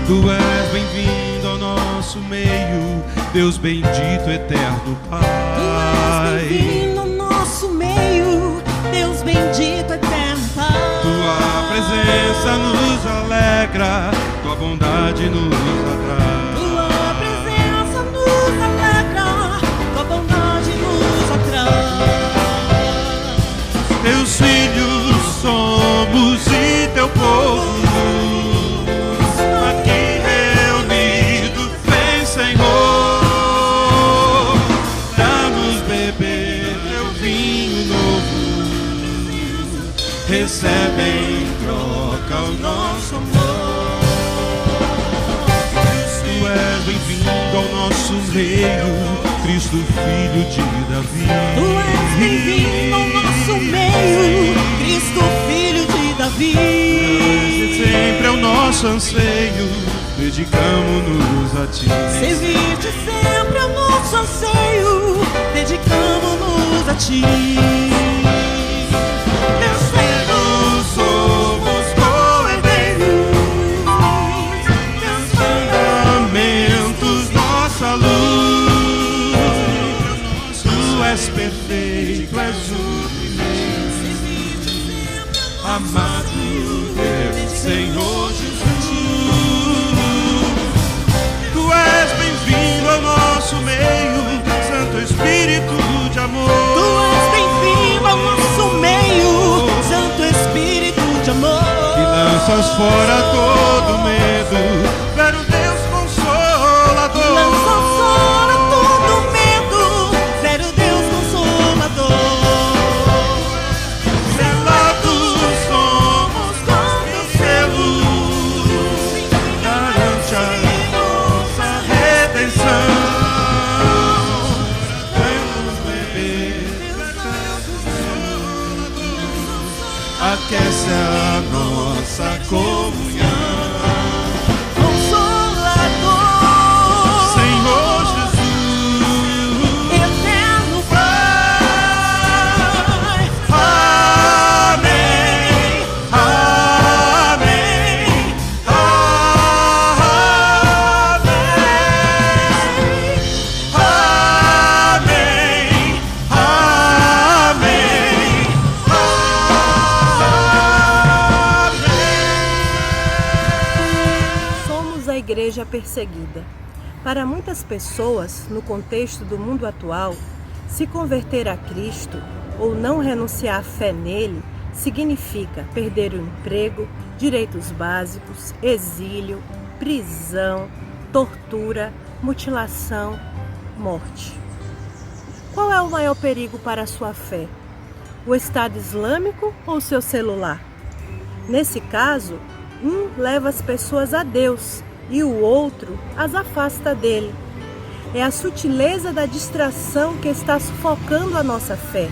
Tu és bem-vindo ao nosso meio, Deus bendito, eterno Pai. Tu és bem-vindo ao nosso meio, Deus bendito, eterno Pai. Tua presença nos alegra, tua bondade nos atrai. Tua presença nos alegra, tua bondade nos atrai. Teus filhos somos e teu povo, aqui reunido, vem Senhor, dá-nos beber teu vinho novo, recebe em troca o nosso amor. Tu és bem-vindo ao nosso meio, Cristo, filho de Davi. Tu és bem-vindo ao nosso meio, Cristo, filho de Davi. Sempre é o nosso anseio, dedicamo-nos a ti. Servir-te sempre é o nosso anseio, dedicamo-nos a ti. Teus servos somos co-herdeiros, teus mandamentos, nossa luz. Tu és perfeito, és o primeiro, amado Deus, Senhor Jesus. Tu és bem-vindo ao nosso meio, Santo Espírito de amor. Tu és bem-vindo ao nosso meio, Santo Espírito de amor. Que lanças fora todo medo, vero Deus consolador. Lanças fora todo medo, vero Deus consolador. Selados somos com teu selo, garante a nossa redenção. Vamos beber aquece a nossa comunhão. Consolador, Senhor Jesus, eterno Pai. amém, amém, amém, amém, Somos a igreja perseguida. Para muitas pessoas, no contexto do mundo atual, se converter a Cristo ou não renunciar à fé nele significa perder o emprego, direitos básicos, exílio, prisão, tortura, mutilação, morte. Qual é o maior perigo para a sua fé? O Estado Islâmico ou seu celular? Nesse caso, um leva as pessoas a Deus e o outro as afasta dele. É a sutileza da distração que está sufocando a nossa fé,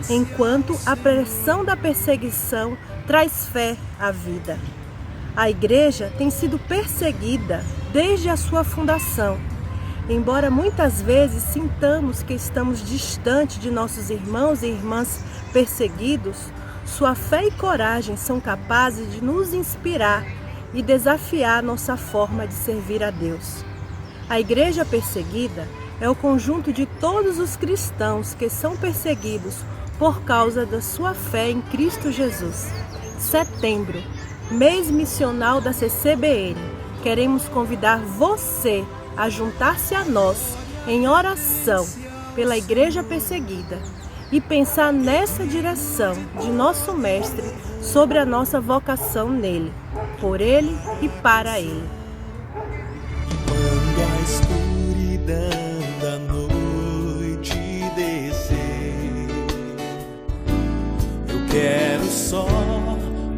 enquanto a pressão da perseguição traz fé à vida. A igreja tem sido perseguida desde a sua fundação. Embora muitas vezes sintamos que estamos distante de nossos irmãos e irmãs perseguidos, sua fé e coragem são capazes de nos inspirar e desafiar nossa forma de servir a Deus. A igreja perseguida é o conjunto de todos os cristãos que são perseguidos por causa da sua fé em Cristo Jesus. Setembro, mês missional da CCBN. Queremos convidar você a juntar-se a nós em oração pela igreja perseguida e pensar nessa direção de nosso Mestre sobre a nossa vocação nele, por ele e para ele. Quando a escuridão da noite descer, eu quero só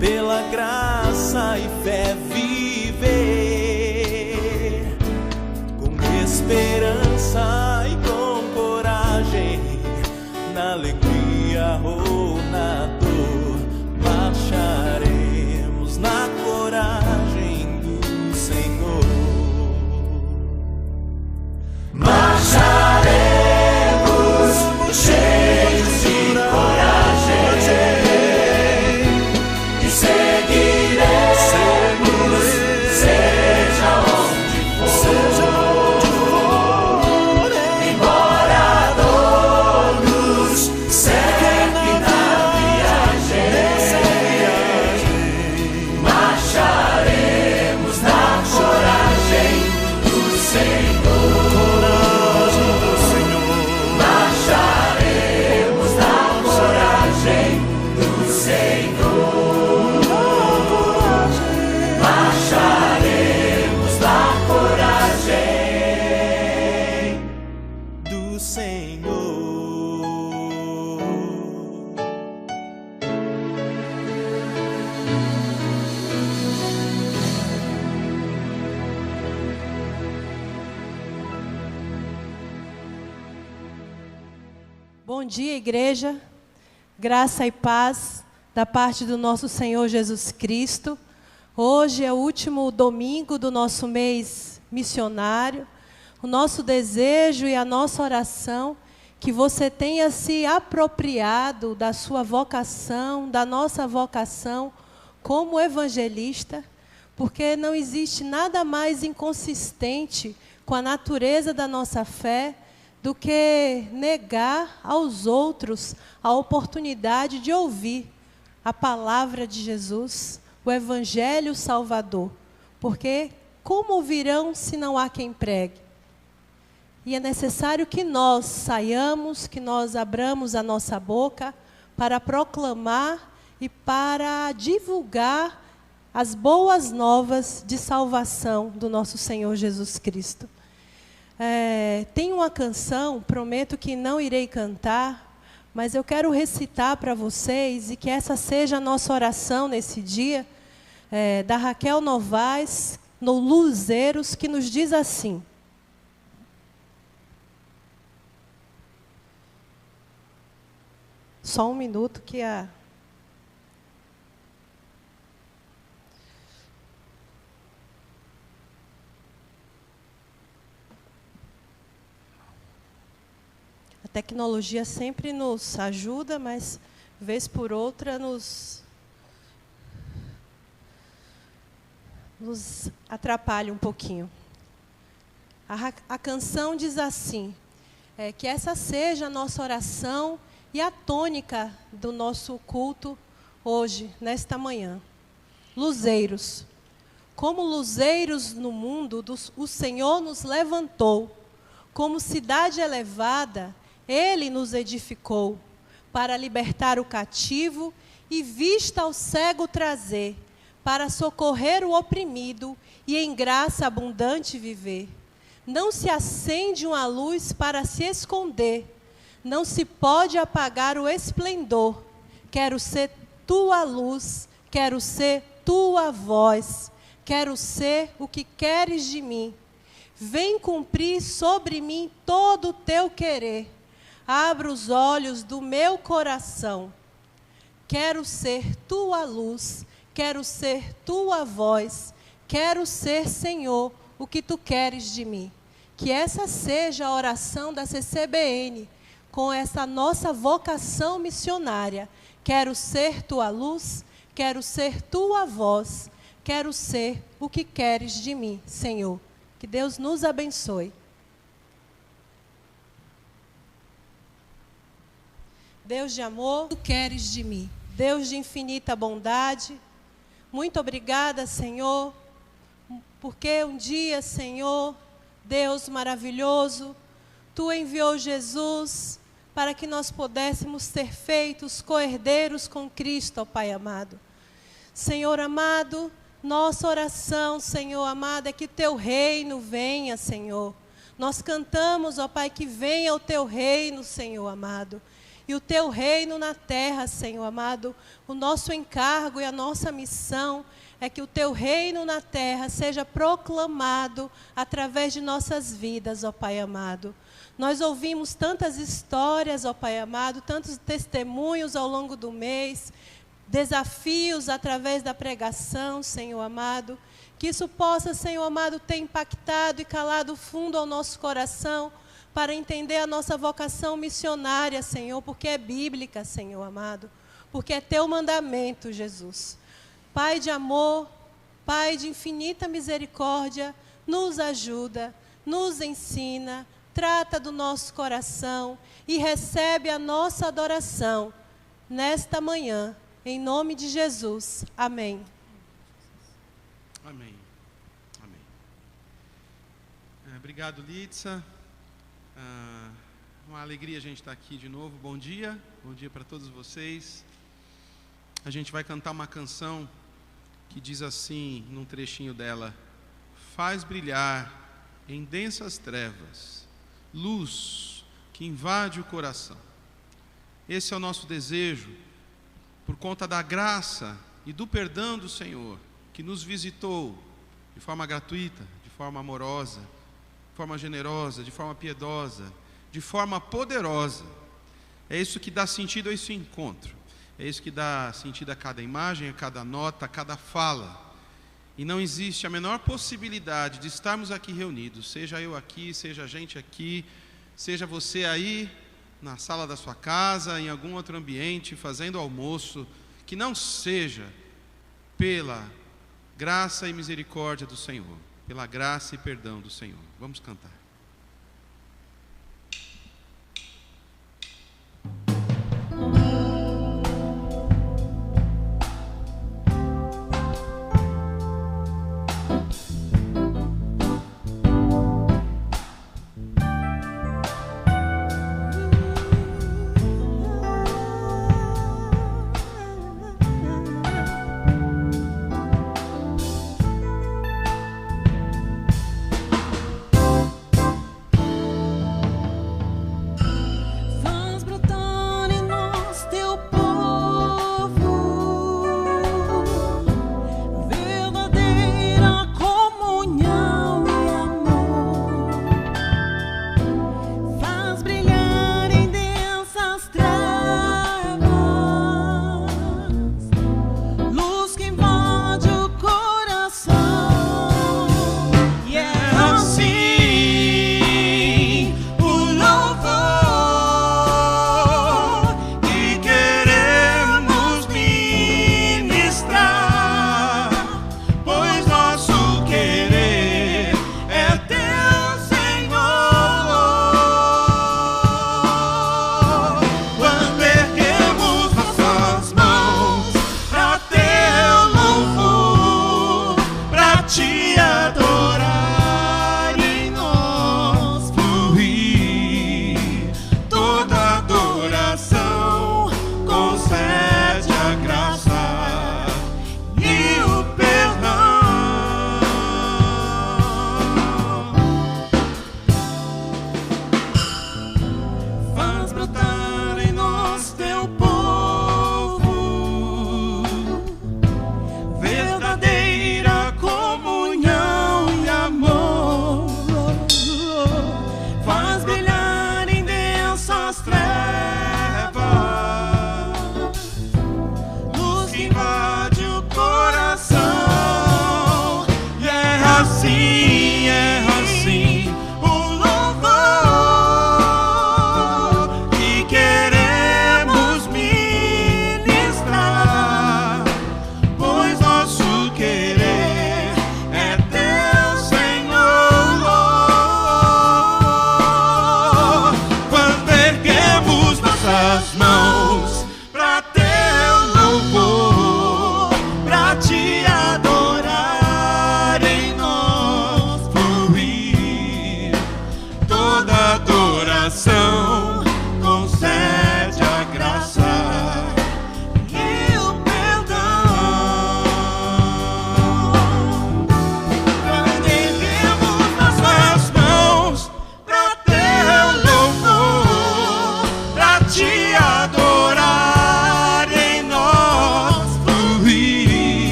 pela graça e fé viver, com esperança e com coragem, na alegria ou na dor, marcharemos na coragem do Senhor. Marcharemos cheios de coragem e seguiremos Bom dia, igreja. Graça e paz da parte do nosso Senhor Jesus Cristo. Hoje é o último domingo do nosso mês missionário. O nosso desejo e a nossa oração que você tenha se apropriado da sua vocação, da nossa vocação como evangelista, porque não existe nada mais inconsistente com a natureza da nossa fé do que negar aos outros a oportunidade de ouvir a palavra de Jesus, o Evangelho Salvador. Porque como ouvirão se não há quem pregue? E é necessário que nós saiamos, que nós abramos a nossa boca para proclamar e para divulgar as boas novas de salvação do nosso Senhor Jesus Cristo. Tem uma canção, prometo que não irei cantar, mas eu quero recitar para vocês, e que essa seja a nossa oração nesse dia, da Raquel Novaes, no Luzeiros, que nos diz assim: só um minuto que a tecnologia sempre nos ajuda, mas vez por outra nos atrapalha um pouquinho. A canção diz assim, que essa seja a nossa oração e a tônica do nosso culto hoje, nesta manhã. Luzeiros. Como luzeiros no mundo, o Senhor nos levantou. Como cidade elevada, Ele nos edificou, para libertar o cativo e vista ao cego trazer, para socorrer o oprimido e em graça abundante viver. Não se acende uma luz para se esconder, não se pode apagar o esplendor. Quero ser tua luz, quero ser tua voz, quero ser o que queres de mim. Vem cumprir sobre mim todo o teu querer. Abra os olhos do meu coração. Quero ser tua luz, quero ser tua voz, quero ser, Senhor, o que tu queres de mim. Que essa seja a oração da CCBN, com essa nossa vocação missionária. Quero ser tua luz, quero ser tua voz, quero ser o que queres de mim, Senhor. Que Deus nos abençoe. Deus de amor, tu queres de mim. Deus de infinita bondade, muito obrigada, Senhor, porque um dia, Senhor, Deus maravilhoso, tu enviou Jesus para que nós pudéssemos ser feitos co-herdeiros com Cristo, ó Pai amado. Senhor amado, nossa oração, Senhor amado, é que teu reino venha, Senhor. Nós cantamos, ó Pai, que venha o teu reino, Senhor amado. E o teu reino na terra, Senhor amado, o nosso encargo e a nossa missão é que o teu reino na terra seja proclamado através de nossas vidas, ó Pai amado. Nós ouvimos tantas histórias, ó Pai amado, tantos testemunhos ao longo do mês, desafios através da pregação, Senhor amado, que isso possa, Senhor amado, ter impactado e calado fundo ao nosso coração, para entender a nossa vocação missionária, Senhor, porque é bíblica, Senhor amado, porque é teu mandamento, Jesus. Pai de amor, Pai de infinita misericórdia, nos ajuda, nos ensina, trata do nosso coração e recebe a nossa adoração nesta manhã, em nome de Jesus. Amém. Amém. Amém. Obrigado, Litsa. Uma alegria a gente estar aqui de novo. Bom dia para todos vocês. A gente vai cantar uma canção que diz assim, num trechinho dela: faz brilhar em densas trevas luz que invade o coração. Esse é o nosso desejo, por conta da graça e do perdão do Senhor, que nos visitou de forma gratuita, de forma amorosa, de forma generosa, de forma piedosa, de forma poderosa. É isso que dá sentido a esse encontro. É isso que dá sentido a cada imagem, a cada nota, a cada fala. E não existe a menor possibilidade de estarmos aqui reunidos, seja eu aqui, seja a gente aqui, seja você aí na sala da sua casa, em algum outro ambiente, fazendo almoço, que não seja pela graça e misericórdia do Senhor, pela graça e perdão do Senhor. Vamos cantar.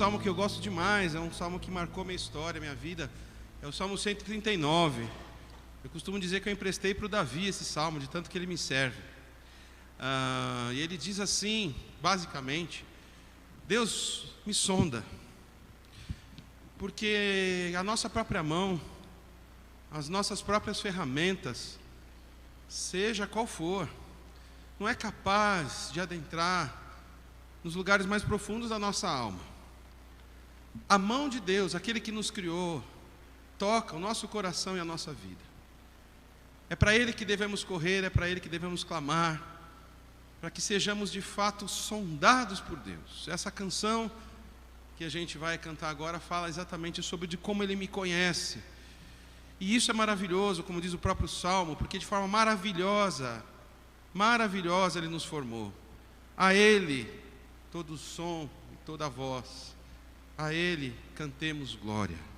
salmo que eu gosto demais, é um salmo que marcou minha história, minha vida, é o Salmo 139. Eu costumo dizer que eu emprestei para o Davi esse salmo, de tanto que ele me serve. E ele diz assim, basicamente: Deus me sonda, porque a nossa própria mão, as nossas próprias ferramentas, seja qual for, não é capaz de adentrar nos lugares mais profundos da nossa alma. A mão de Deus, aquele que nos criou, toca o nosso coração e a nossa vida. É para Ele que devemos correr, é para Ele que devemos clamar, para que sejamos de fato sondados por Deus. Essa canção que a gente vai cantar agora fala exatamente sobre de como Ele me conhece. E isso é maravilhoso, como diz o próprio Salmo, porque de forma maravilhosa Ele nos formou. A Ele todo som e toda voz. A Ele cantemos glória.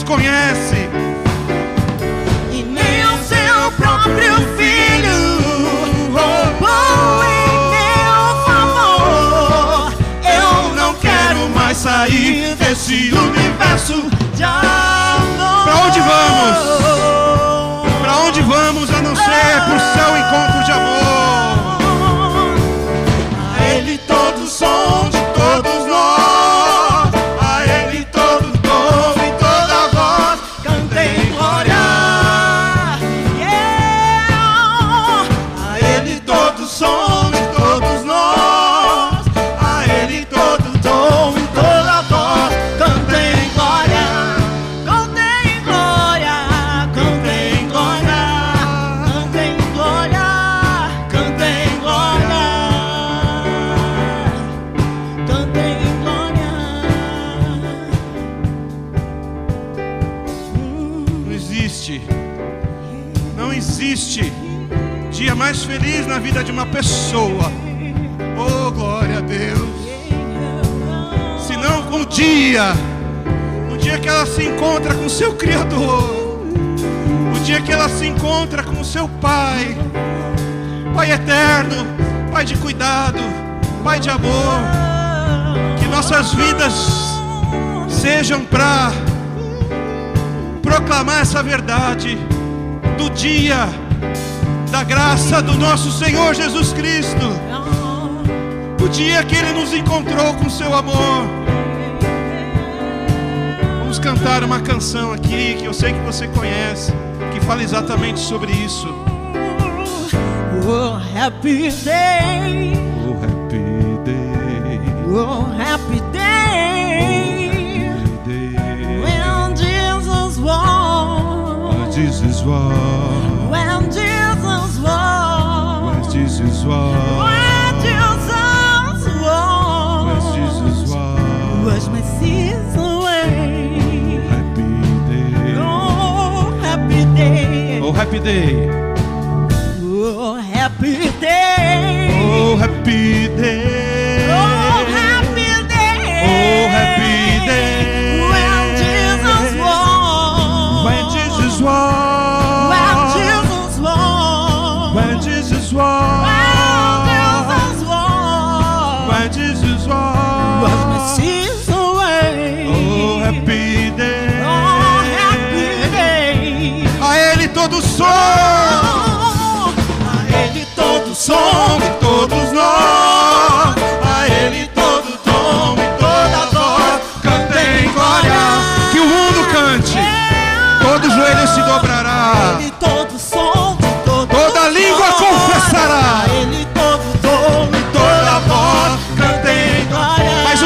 Conhece e nem o seu próprio filho roubou em meu favor. Eu não quero mais sair desse universo de amor. Pra onde vamos? Pra onde vamos a não ser por seu encontro de amor? A Ele todo som de todos nós, a Ele todo dom e toda voz, cantem glória. A Ele todo som de todos nós, a Ele todo dom e toda voz, cantem glória. Cantem glória, cantem glória, cantem glória, cantem glória, cantem glória. Não existe dia mais feliz na vida de uma pessoa, oh glória a Deus, senão o dia que ela se encontra com seu Criador, o dia que ela se encontra com o seu Pai, Pai eterno, Pai de cuidado, Pai de amor. Que nossas vidas sejam para proclamar essa verdade do dia da graça do nosso Senhor Jesus Cristo, o dia que Ele nos encontrou com seu amor. Vamos cantar uma canção aqui que eu sei que você conhece, que fala exatamente sobre isso. Oh, happy day. Oh, happy day. Oh, happy day. Oh, happy day. When Jesus walked. Jesus walked. When Jesus walked. When Jesus walked. When Jesus walked. When Jesus walked. Wash my sins away. Happy day. Oh, happy day. Oh, happy day. Oh, happy day. Oh, happy day. Oh, happy day. Oh, happy day. When Jesus walked. When Jesus walked. When Jesus walked. When Jesus walked. When Jesus walked. Wash my sins away. Oh, happy day. Oh, happy day.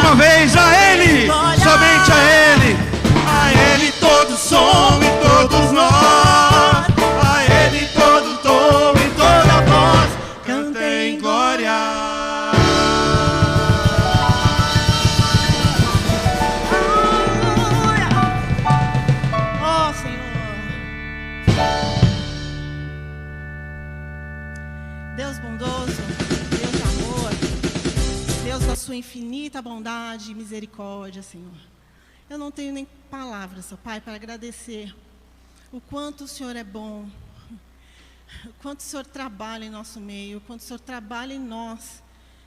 uma vez, a Ele, somente a Ele. A Ele todo som e todos nós, a Ele todo tom e toda voz, cantem glória. Aleluia! Oh, Senhor. Deus bondoso, Deus de amor, Deus da sua infinita bondade e misericórdia, Senhor. Eu não tenho nem palavras, ó Pai, para agradecer o quanto o Senhor é bom, o quanto o Senhor trabalha em nosso meio, o quanto o Senhor trabalha em nós,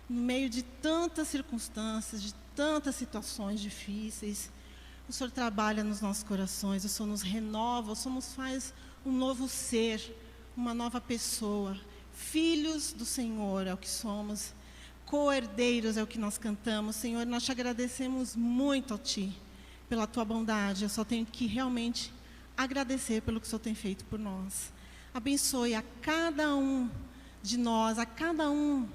no meio de tantas circunstâncias, de tantas situações difíceis. O Senhor trabalha nos nossos corações, o Senhor nos renova, o Senhor nos faz um novo ser, uma nova pessoa. Filhos do Senhor é o que somos, co-herdeiros é o que nós cantamos. Senhor, nós te agradecemos muito a Ti, pela Tua bondade. Eu só tenho que realmente agradecer pelo que o Senhor tem feito por nós. Abençoe a cada um de nós, a cada um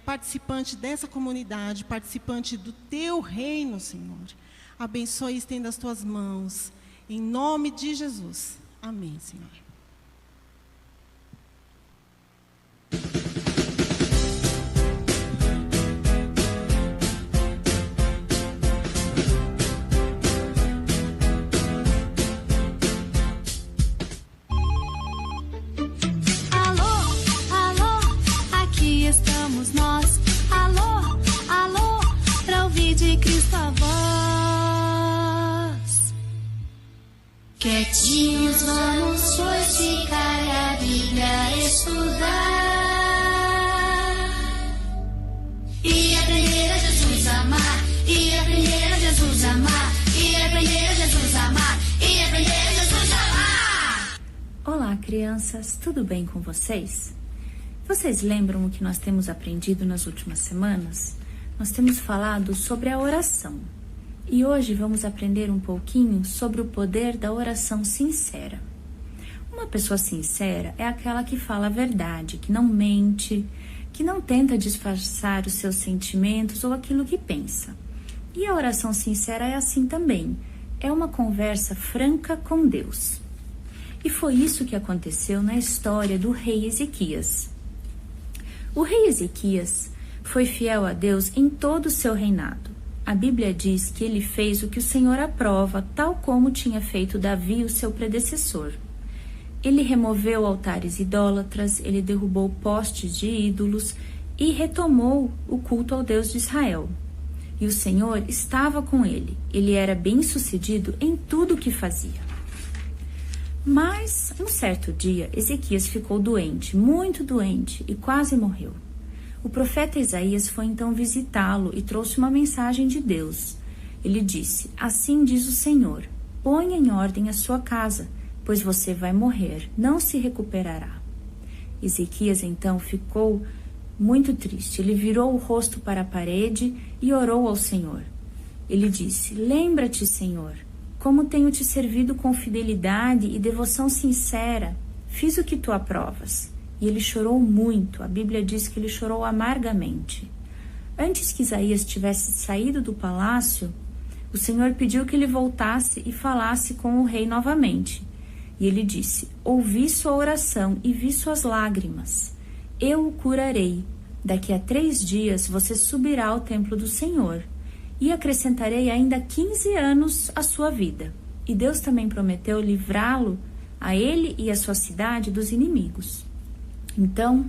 participante dessa comunidade, participante do Teu reino, Senhor. Abençoe e estenda as Tuas mãos, em nome de Jesus. Amém, Senhor. Estamos nós, alô, alô, pra ouvir de Cristo a voz. Quietinhos vamos fortificar e a Bíblia estudar e aprender a Jesus amar, e aprender a Jesus amar, e aprender a Jesus amar, e aprender a Jesus amar. Olá, crianças, tudo bem com vocês? Vocês lembram o que nós temos aprendido nas últimas semanas? Nós temos falado sobre a oração. E hoje vamos aprender um pouquinho sobre o poder da oração sincera. Uma pessoa sincera é aquela que fala a verdade, que não mente, que não tenta disfarçar os seus sentimentos ou aquilo que pensa. E a oração sincera é assim também. É uma conversa franca com Deus. E foi isso que aconteceu na história do rei Ezequias. O rei Ezequias foi fiel a Deus em todo o seu reinado. A Bíblia diz que ele fez o que o Senhor aprova, tal como tinha feito Davi, o seu predecessor. Ele removeu altares idólatras, ele derrubou postes de ídolos e retomou o culto ao Deus de Israel. E o Senhor estava com ele. Ele era bem-sucedido em tudo o que fazia. Mas, um certo dia, Ezequias ficou doente, muito doente, e quase morreu. O profeta Isaías foi então visitá-lo e trouxe uma mensagem de Deus. Ele disse: assim diz o Senhor, ponha em ordem a sua casa, pois você vai morrer, não se recuperará. Ezequias então ficou muito triste. Ele virou o rosto para a parede e orou ao Senhor. Ele disse: lembra-te, Senhor, como tenho te servido com fidelidade e devoção sincera, fiz o que tu aprovas. E ele chorou muito, a Bíblia diz que ele chorou amargamente. Antes que Isaías tivesse saído do palácio, o Senhor pediu que ele voltasse e falasse com o rei novamente. E ele disse: ouvi sua oração e vi suas lágrimas. Eu o curarei. Daqui a 3 dias você subirá ao templo do Senhor. E acrescentarei ainda 15 anos à sua vida. E Deus também prometeu livrá-lo, a ele e a sua cidade, dos inimigos. Então,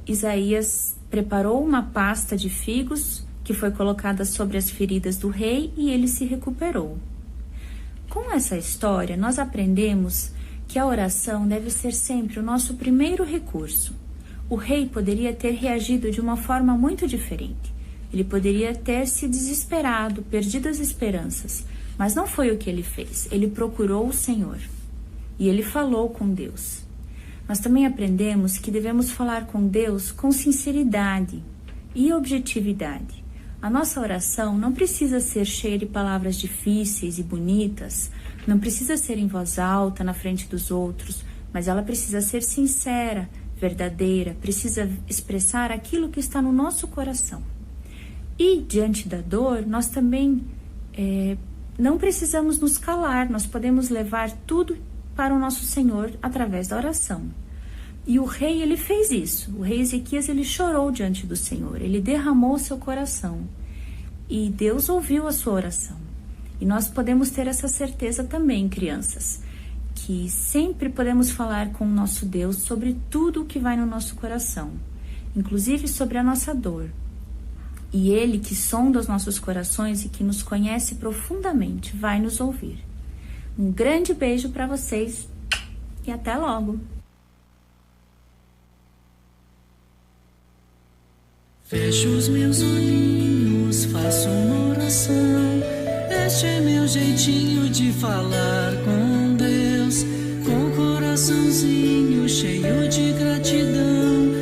Isaías preparou uma pasta de figos que foi colocada sobre as feridas do rei e ele se recuperou. Com essa história, nós aprendemos que a oração deve ser sempre o nosso primeiro recurso. O rei poderia ter reagido de uma forma muito diferente. Ele poderia ter se desesperado, perdido as esperanças, mas não foi o que ele fez. Ele procurou o Senhor e ele falou com Deus. Nós também aprendemos que devemos falar com Deus com sinceridade e objetividade. A nossa oração não precisa ser cheia de palavras difíceis e bonitas, não precisa ser em voz alta na frente dos outros, mas ela precisa ser sincera, verdadeira, precisa expressar aquilo que está no nosso coração. E diante da dor, nós também não precisamos nos calar, nós podemos levar tudo para o nosso Senhor através da oração. E o rei, ele fez isso. O rei Ezequias, ele chorou diante do Senhor, ele derramou seu coração. E Deus ouviu a sua oração. E nós podemos ter essa certeza também, crianças, que sempre podemos falar com o nosso Deus sobre tudo o que vai no nosso coração, inclusive sobre a nossa dor. E Ele, que sonda os nossos corações e que nos conhece profundamente, vai nos ouvir. Um grande beijo para vocês e até logo! Fecho os meus olhinhos, faço uma oração. Este é meu jeitinho de falar com Deus, com o coraçãozinho cheio de gratidão.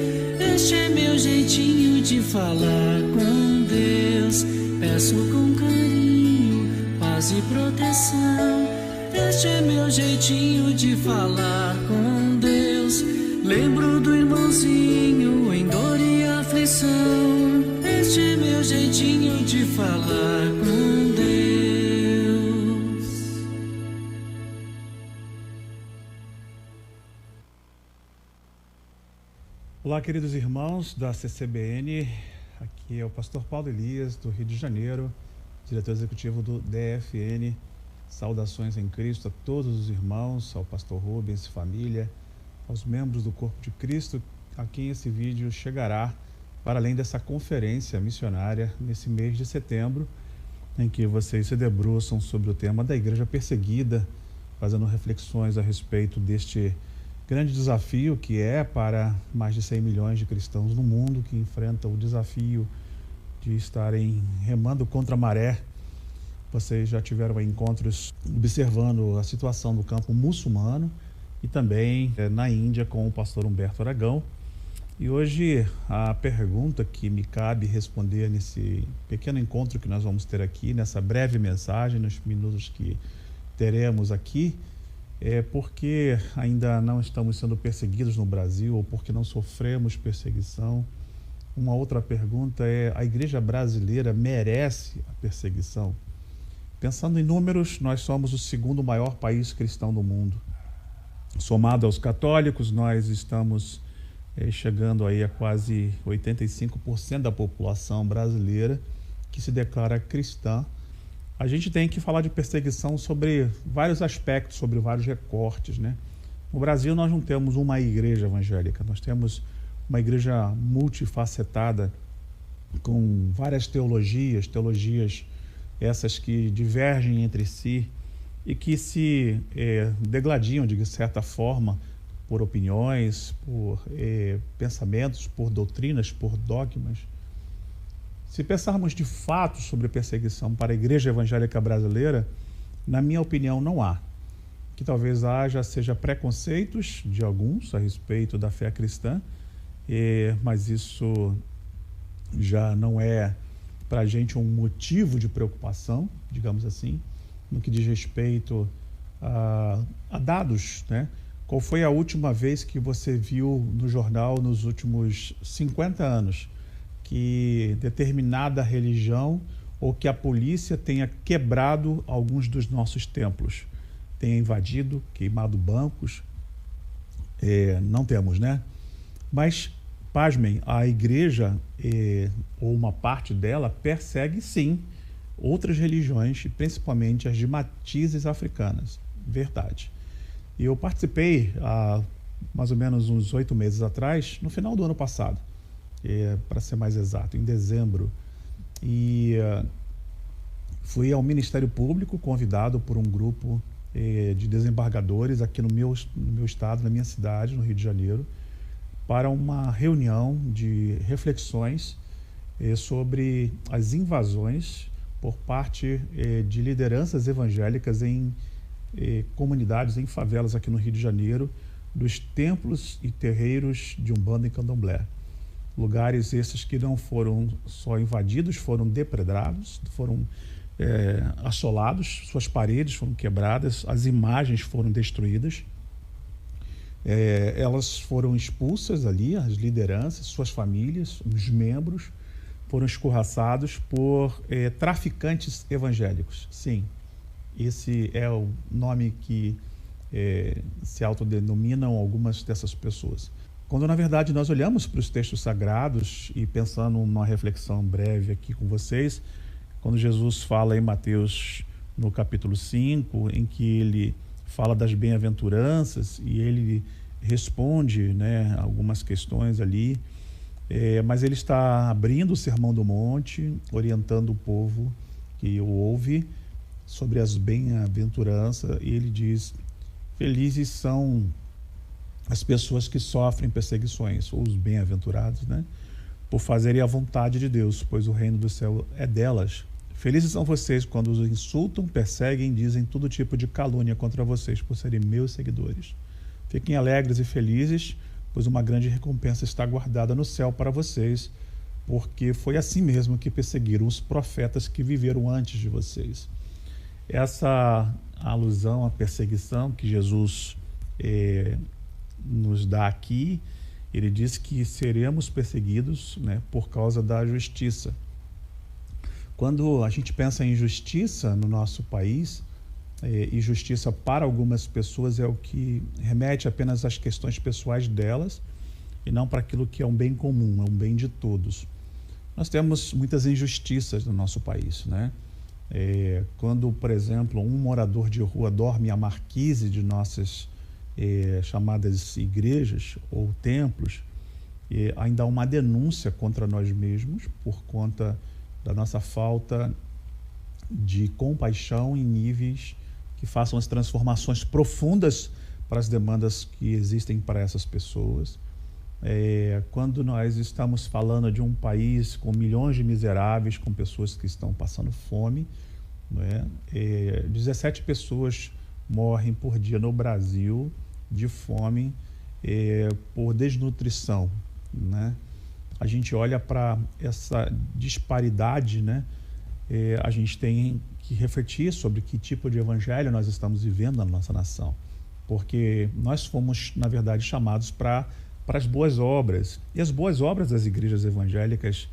Este é meu jeitinho de falar com Deus. Peço com carinho, paz e proteção. Este é meu jeitinho de falar com Deus. Lembro do irmãozinho em dor e aflição. Este é meu jeitinho de falar com Deus. Olá, queridos irmãos da CCBN. Aqui é o pastor Paulo Elias, do Rio de Janeiro, diretor executivo do DFN. Saudações em Cristo a todos os irmãos, ao pastor Rubens, família, aos membros do Corpo de Cristo, a quem esse vídeo chegará para além dessa conferência missionária nesse mês de setembro, em que vocês se debruçam sobre o tema da igreja perseguida, fazendo reflexões a respeito deste grande desafio que é para mais de 100 milhões de cristãos no mundo, que enfrentam o desafio de estarem remando contra a maré. Vocês já tiveram encontros observando a situação do campo muçulmano e também na Índia com o pastor Humberto Aragão. E hoje a pergunta que me cabe responder nesse pequeno encontro que nós vamos ter aqui, nessa breve mensagem, nos minutos que teremos aqui, é porque ainda não estamos sendo perseguidos no Brasil ou porque não sofremos perseguição. Uma outra pergunta é: a igreja brasileira merece a perseguição? Pensando em números, nós somos o segundo maior país cristão do mundo. Somado aos católicos, nós estamos chegando aí a quase 85% da população brasileira que se declara cristã. A gente tem que falar de perseguição sobre vários aspectos, sobre vários recortes, né? No Brasil nós não temos uma igreja evangélica, nós temos uma igreja multifacetada, com várias teologias essas que divergem entre si e que se degladiam, de certa forma, por opiniões, por pensamentos, por doutrinas, por dogmas. Se pensarmos de fato sobre perseguição para a igreja evangélica brasileira, na minha opinião, não há. Que talvez seja preconceitos de alguns a respeito da fé cristã, mas isso já não é para a gente um motivo de preocupação, digamos assim, no que diz respeito a dados, né? Qual foi a última vez que você viu no jornal, nos últimos 50 anos, que determinada religião ou que a polícia tenha quebrado alguns dos nossos templos, tenha invadido, queimado bancos? Não temos, né? Mas, pasmem, a igreja, ou uma parte dela, persegue sim outras religiões, principalmente as de matizes africanas. Verdade. E eu participei há mais ou menos uns 8 meses atrás, no final do ano passado, para ser mais exato, em dezembro, e fui ao Ministério Público, convidado por um grupo de desembargadores aqui no meu estado, na minha cidade, no Rio de Janeiro, para uma reunião de reflexões sobre as invasões por parte de lideranças evangélicas em comunidades, em favelas aqui no Rio de Janeiro, dos templos e terreiros de Umbanda e Candomblé. Lugares esses que não foram só invadidos, foram depredados, foram assolados, suas paredes foram quebradas, as imagens foram destruídas, elas foram expulsas ali, as lideranças, suas famílias, os membros foram escorraçados por traficantes evangélicos. Sim, esse é o nome que se autodenominam algumas dessas pessoas. Quando, na verdade, nós olhamos para os textos sagrados e pensando numa reflexão breve aqui com vocês, quando Jesus fala em Mateus, no capítulo 5, em que ele fala das bem-aventuranças e ele responde, né, algumas questões ali, mas ele está abrindo o Sermão do Monte, orientando o povo que o ouve sobre as bem-aventuranças, e ele diz: felizes são as pessoas que sofrem perseguições, ou os bem-aventurados, né, por fazerem a vontade de Deus, pois o reino do céu é delas. Felizes são vocês quando os insultam, perseguem e dizem todo tipo de calúnia contra vocês por serem meus seguidores. Fiquem alegres e felizes, pois uma grande recompensa está guardada no céu para vocês, porque foi assim mesmo que perseguiram os profetas que viveram antes de vocês. Essa alusão à perseguição que Jesus nos dá aqui, ele diz que seremos perseguidos, né, por causa da justiça. Quando a gente pensa em justiça no nosso país, e justiça para algumas pessoas é o que remete apenas às questões pessoais delas e não para aquilo que é um bem comum, é um bem de todos. Nós temos muitas injustiças no nosso país, né? Quando, por exemplo, um morador de rua dorme à marquise de nossas chamadas igrejas ou templos, ainda há uma denúncia contra nós mesmos por conta da nossa falta de compaixão em níveis que façam as transformações profundas para as demandas que existem para essas pessoas. Quando nós estamos falando de um país com milhões de miseráveis, com pessoas que estão passando fome, né? 17 pessoas morrem por dia no Brasil de fome por desnutrição, né? A gente olha para essa disparidade, né? A gente tem que refletir sobre que tipo de evangelho nós estamos vivendo na nossa nação, porque nós fomos, na verdade, chamados para as boas obras, e as boas obras das igrejas evangélicas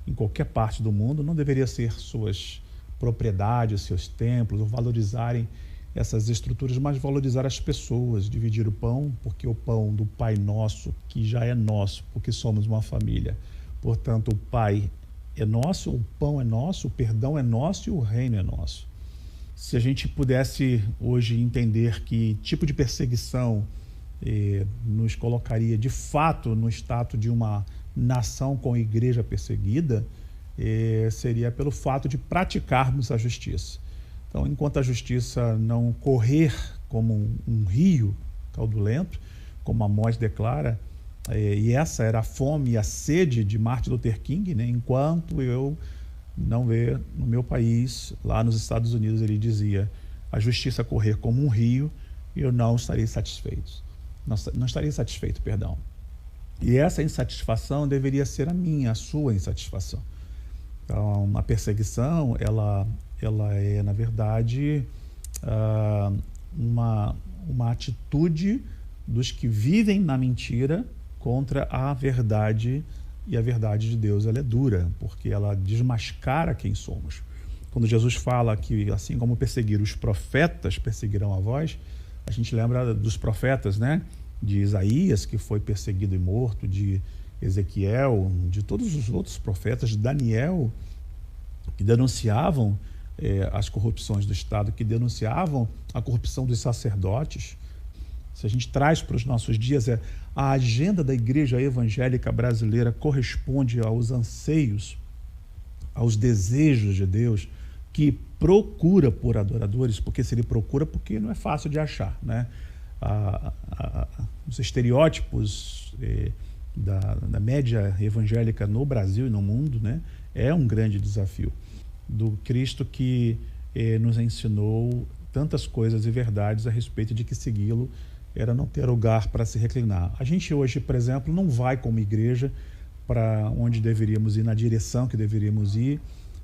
em qualquer parte do mundo não deveriam ser suas propriedades, seus templos, ou valorizarem essas estruturas, mas valorizar as pessoas, dividir o pão, porque o pão do Pai Nosso, que já é nosso, porque somos uma família. Portanto, o Pai é nosso, o pão é nosso, o perdão é nosso e o reino é nosso. Se a gente pudesse hoje entender que tipo de perseguição nos colocaria de fato no status de uma nação com igreja perseguida, seria pelo fato de praticarmos a justiça. Então, enquanto a justiça não correr como um rio caudulento, como Amós declara, e essa era a fome e a sede de Martin Luther King, né? Enquanto eu não ver no meu país, lá nos Estados Unidos, ele dizia, a justiça correr como um rio, eu não estarei satisfeito. Não estarei satisfeito, perdão. E essa insatisfação deveria ser a minha, a sua insatisfação. Então, a perseguição, ela é, na verdade, uma atitude dos que vivem na mentira contra a verdade, e a verdade de Deus ela é dura, porque ela desmascara quem somos. Quando Jesus fala que, assim como perseguiram os profetas, perseguirão a vós, a gente lembra dos profetas, né? De Isaías, que foi perseguido e morto, de Ezequiel, de todos os outros profetas, de Daniel, que denunciavam as corrupções do Estado, que denunciavam a corrupção dos sacerdotes. Se a gente traz para os nossos dias, a agenda da igreja evangélica brasileira corresponde aos anseios, aos desejos de Deus, que procura por adoradores, porque se ele procura, porque não é fácil de achar, né? Os estereótipos da média evangélica no Brasil e no mundo, né, é um grande desafio do Cristo que nos ensinou tantas coisas e verdades a respeito de que segui-lo era não ter lugar para se reclinar. A gente hoje, por exemplo, não vai como igreja para onde deveríamos ir, na direção que deveríamos ir,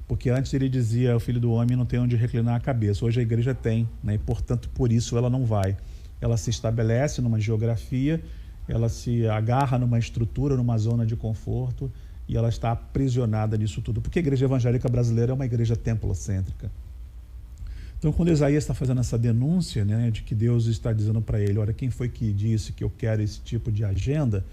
porque antes ele dizia, o Filho do Homem não tem onde reclinar a cabeça. Hoje a igreja tem, né, e portanto por isso ela não vai. Ela se estabelece numa geografia, ela se agarra numa estrutura, numa zona de conforto, e ela está aprisionada nisso tudo, porque a igreja evangélica brasileira é uma igreja templocêntrica. Então, quando Isaías está fazendo essa denúncia, né, de que Deus está dizendo para ele, olha, quem foi que disse que eu quero esse tipo de agenda?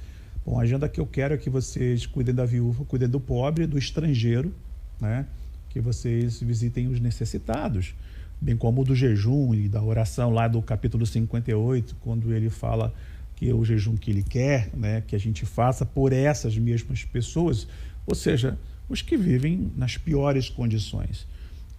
Bom, a agenda que eu quero é que vocês cuidem da viúva, cuidem do pobre, do estrangeiro, né, que vocês visitem os necessitados, bem como do jejum e da oração lá do capítulo 58, quando ele fala que é o jejum que ele quer, né, que a gente faça por essas mesmas pessoas, ou seja, os que vivem nas piores condições.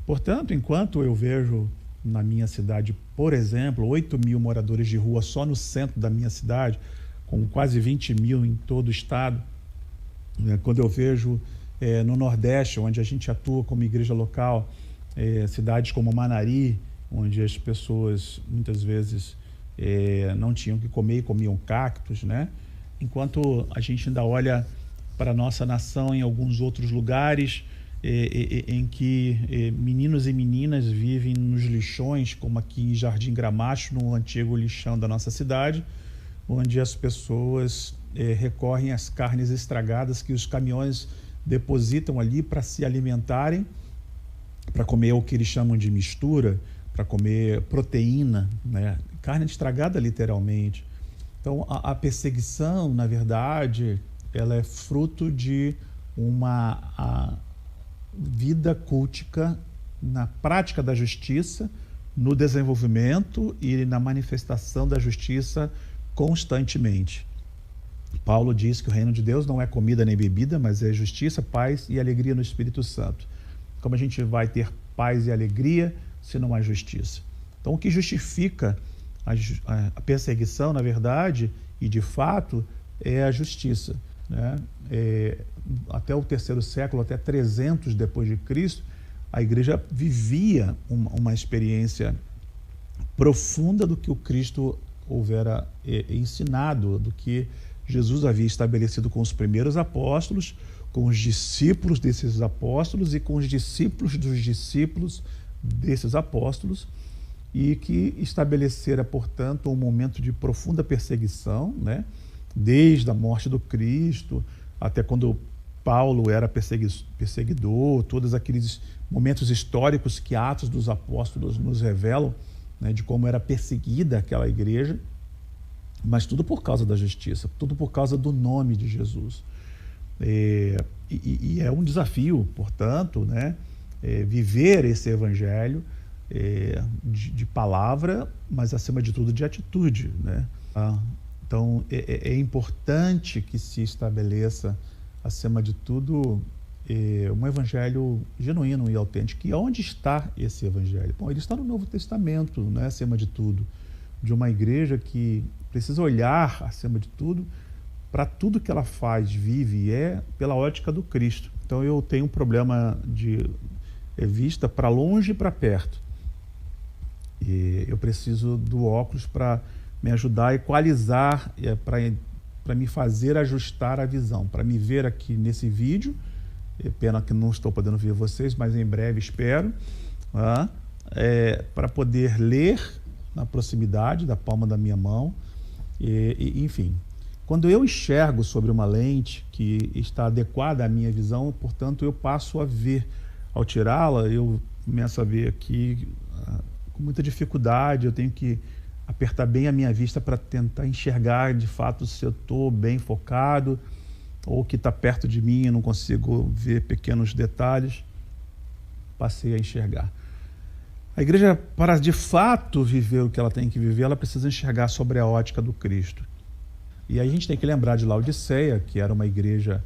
Portanto, enquanto eu vejo na minha cidade, por exemplo, 8 mil moradores de rua só no centro da minha cidade, com quase 20 mil em todo o estado, né, quando eu vejo no Nordeste, onde a gente atua como igreja local, cidades como Manari, onde as pessoas muitas vezes não tinham que comer e comiam cactos, né? Enquanto a gente ainda olha para a nossa nação em alguns outros lugares em que meninos e meninas vivem nos lixões, como aqui em Jardim Gramacho, no antigo lixão da nossa cidade, onde as pessoas recorrem às carnes estragadas que os caminhões depositam ali para se alimentarem, para comer o que eles chamam de mistura, para comer proteína, né? Carne estragada literalmente. Então a perseguição, na verdade, ela é fruto de uma vida cultica na prática da justiça, no desenvolvimento e na manifestação da justiça constantemente. Paulo diz que o reino de Deus não é comida nem bebida, mas é justiça, paz e alegria no Espírito Santo. Como a gente vai ter paz e alegria se não há justiça? Então, o que justifica a perseguição, na verdade, e de fato, é a justiça, né? Até o terceiro século, até 300 depois de Cristo, a igreja vivia uma experiência profunda do que o Cristo houvera ensinado, do que Jesus havia estabelecido com os primeiros apóstolos, com os discípulos desses apóstolos e com os discípulos dos discípulos desses apóstolos, e que estabelecera, portanto, um momento de profunda perseguição, né? Desde a morte do Cristo até quando Paulo era perseguidor, todos aqueles momentos históricos que Atos dos Apóstolos nos revelam, né, de como era perseguida aquela igreja, mas tudo por causa da justiça, tudo por causa do nome de Jesus. E é um desafio, portanto, né, viver esse evangelho de palavra, mas acima de tudo de atitude, né? Então é importante que se estabeleça, acima de tudo, um evangelho genuíno e autêntico. E onde está esse evangelho? Bom, ele está no Novo Testamento, né, acima de tudo, de uma igreja que precisa olhar, acima de tudo, para tudo que ela faz, vive e é pela ótica do Cristo. Então eu tenho um problema de vista para longe e para perto. E eu preciso do óculos para me ajudar a equalizar, para me fazer ajustar a visão, para me ver aqui nesse vídeo. Pena que não estou podendo ver vocês, mas em breve espero, para poder ler na proximidade da palma da minha mão. Enfim, quando eu enxergo sobre uma lente que está adequada à minha visão, portanto, eu passo a ver. Ao tirá-la, eu começo a ver aqui com muita dificuldade, eu tenho que apertar bem a minha vista para tentar enxergar de fato se eu estou bem focado ou que está perto de mim e não consigo ver pequenos detalhes. Passei a enxergar. A igreja, para de fato viver o que ela tem que viver, ela precisa enxergar sobre a ótica do Cristo. E aí a gente tem que lembrar de Laodiceia, que era uma igreja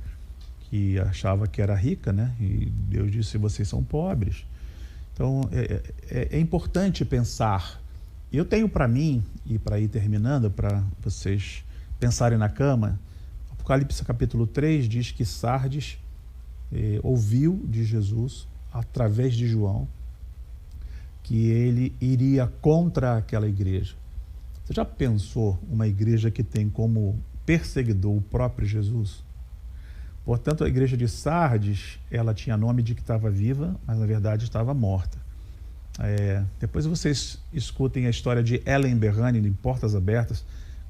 que achava que era rica, né? E Deus disse: vocês são pobres. Então é importante pensar. Eu tenho para mim, e para ir terminando, para vocês pensarem na cama, Apocalipse capítulo 3 diz que Sardes ouviu de Jesus, através de João, que ele iria contra aquela igreja. Você já pensou uma igreja que tem como perseguidor o próprio Jesus? Portanto, a igreja de Sardes, ela tinha nome de que estava viva, mas na verdade estava morta. Depois vocês escutem a história de Ellen Berrani, em Portas Abertas,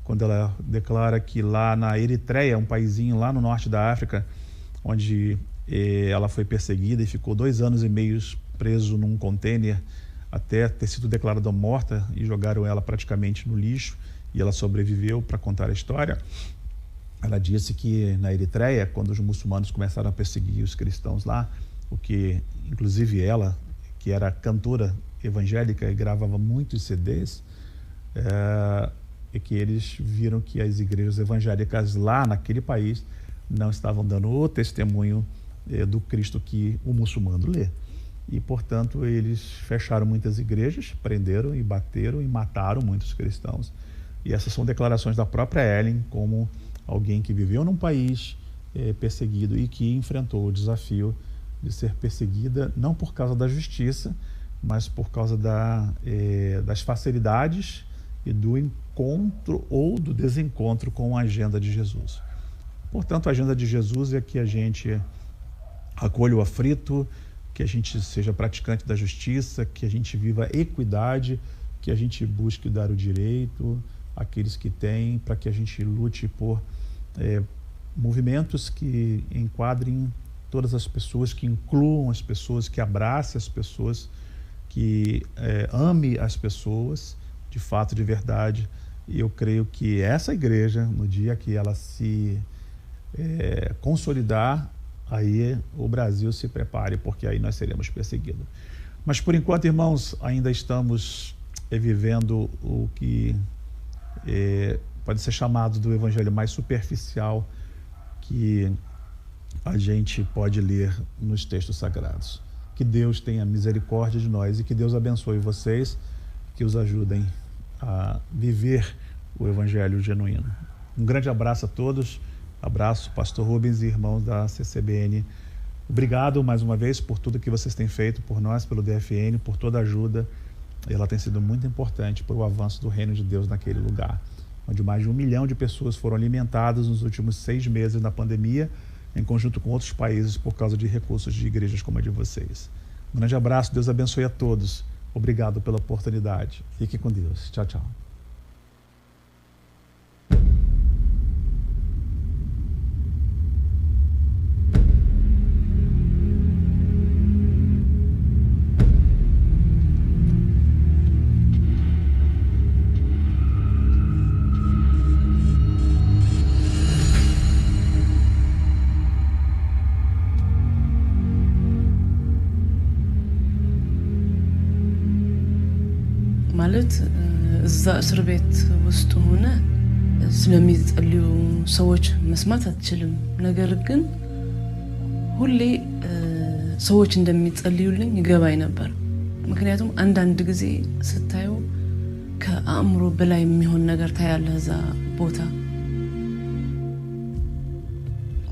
quando ela declara que lá na Eritreia, um paísinho lá no norte da África, onde ela foi perseguida e ficou 2 anos e meio preso num container até ter sido declarada morta e jogaram ela praticamente no lixo e ela sobreviveu para contar a história. Ela disse que na Eritreia, quando os muçulmanos começaram a perseguir os cristãos lá, o que inclusive ela, que era cantora evangélica e gravava muitos CDs, e que eles viram que as igrejas evangélicas lá naquele país não estavam dando o testemunho do Cristo que o muçulmano lê. E, portanto, eles fecharam muitas igrejas, prenderam e bateram e mataram muitos cristãos. E essas são declarações da própria Ellen, como alguém que viveu num país perseguido e que enfrentou o desafio de ser perseguida não por causa da justiça, mas por causa das facilidades e do encontro ou do desencontro com a agenda de Jesus. Portanto, a agenda de Jesus é que a gente acolha o aflito, que a gente seja praticante da justiça, que a gente viva equidade, que a gente busque dar o direito àqueles que têm, para que a gente lute por movimentos que enquadrem todas as pessoas, que incluam as pessoas, que abracem as pessoas, que ame as pessoas, de fato, de verdade. E eu creio que essa igreja, no dia que ela se consolidar, aí o Brasil se prepare, porque aí nós seremos perseguidos. Mas, por enquanto, irmãos, ainda estamos vivendo o que pode ser chamado do evangelho mais superficial que a gente pode ler nos textos sagrados. Que Deus tenha misericórdia de nós e que Deus abençoe vocês, que os ajudem a viver o evangelho genuíno. Um grande abraço a todos. Abraço, pastor Rubens e irmãos da CCBN. Obrigado mais uma vez por tudo que vocês têm feito por nós, pelo DFN, por toda a ajuda. Ela tem sido muito importante para o avanço do reino de Deus naquele lugar, onde mais de 1 milhão de pessoas foram alimentadas nos últimos 6 meses da pandemia, em conjunto com outros países, por causa de recursos de igrejas como a de vocês. Um grande abraço, Deus abençoe a todos. Obrigado pela oportunidade. Fique com Deus. Tchau, tchau. ማለት እዛ እስር ቤት ውስጥ ሆነ ስለሚጸልዩ ሰዎች መስማት አትችልም። ነገር ግን ሁሌ ሰዎች እንደሚጸልዩልኝ ይገባኝ ነበር። ምክንያቱም አንዳንድ ጊዜ ስታዩ ከአእምሮ በላይ የሚሆን ነገር ታያለህ እዛ ቦታ።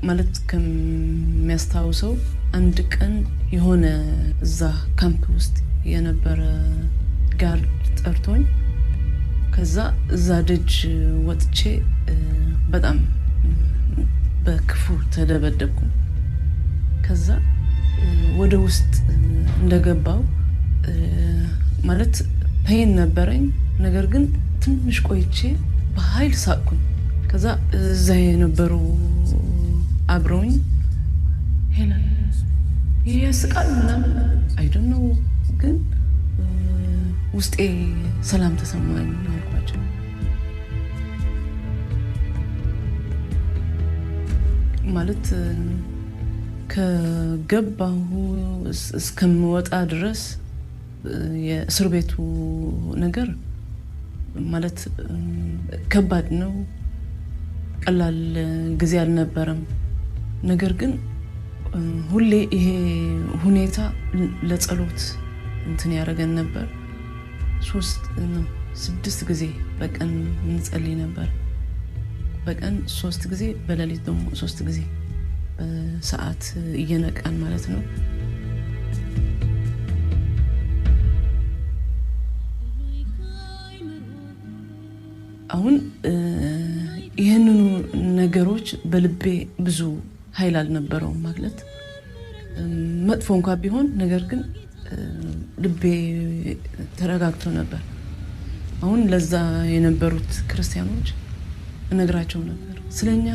ማለት ከሚያስታውሰው አንድ ቀን የሆነ እዛ ካምፕ ውስጥ የነበረ ጋርድ ጠርቶኝ ከዛ እዛ ደጅ ወጥቼ በጣም በክፉ ተደበደብኩ። ከዛ ወደ ውስጥ እንደገባው ማለት ፔን ነበረኝ። ነገር ግን ትንሽ ቆይቼ በኃይል ሳቅኩኝ። ከዛ እዛ የነበሩ አብረውኝ ሄለን ይስቃል ምናምን አይ ዶንት ኖ ግን ውስጤ ሰላም ተሰማኝ አልኳቸው። ማለት ከገባሁ እስከምወጣ ድረስ የእስር ቤቱ ነገር ማለት ከባድ ነው። ቀላል ጊዜ አልነበረም። ነገር ግን ሁሌ ይሄ ሁኔታ ለጸሎት እንትን ያደረገን ነበር። 6 ጊዜ በቀን እንጸልይ ነበር። በቀን 3 ጊዜ፣ በሌሊት ደግሞ 3 ጊዜ በሰዓት እየነቃን ማለት ነው። አሁን ይሄንኑ ነገሮች በልቤ ብዙ ኃይል አልነበረውም ማለት መጥፎ እንኳን ቢሆን ነገር ግን ልቤ ተረጋግቶ ነበር። አሁን ለዛ የነበሩት ክርስቲያኖች እነግራቸው ነበር ስለኛ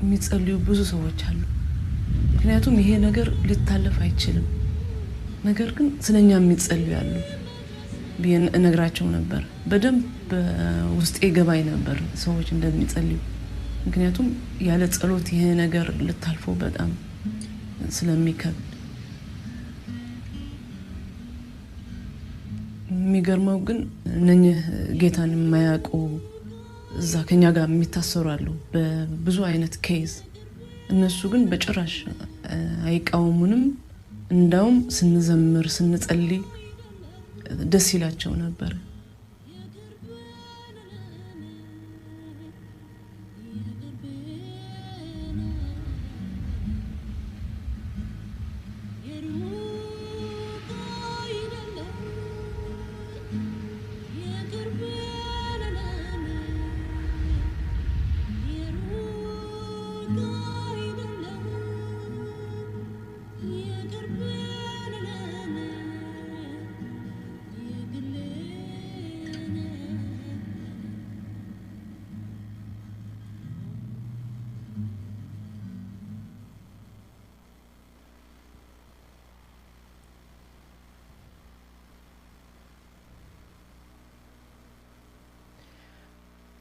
የሚጸልዩ ብዙ ሰዎች አሉ። ምክንያቱም ይሄ ነገር ሊታለፍ አይችልም ነገር ግን ስለኛ የሚጸልዩ ያሉ ቢን እነግራቸው ነበር በደንብ ውስጤ ገባይ ነበር ሰዎች እንደሚጸልዩ ምክንያቱም ያለ ጸሎት ይሄ ነገር ልታልፎ በጣም ስለሚከብድ የሚገርመው ግን እነኚህ ጌታን የማያውቁ እዛ ከኛ ጋር የሚታሰሩ አሉ በብዙ አይነት ኬዝ እነሱ ግን በጭራሽ አይቃወሙንም እንዳውም ስንዘምር ስንጸልይ ደስ ይላቸው ነበር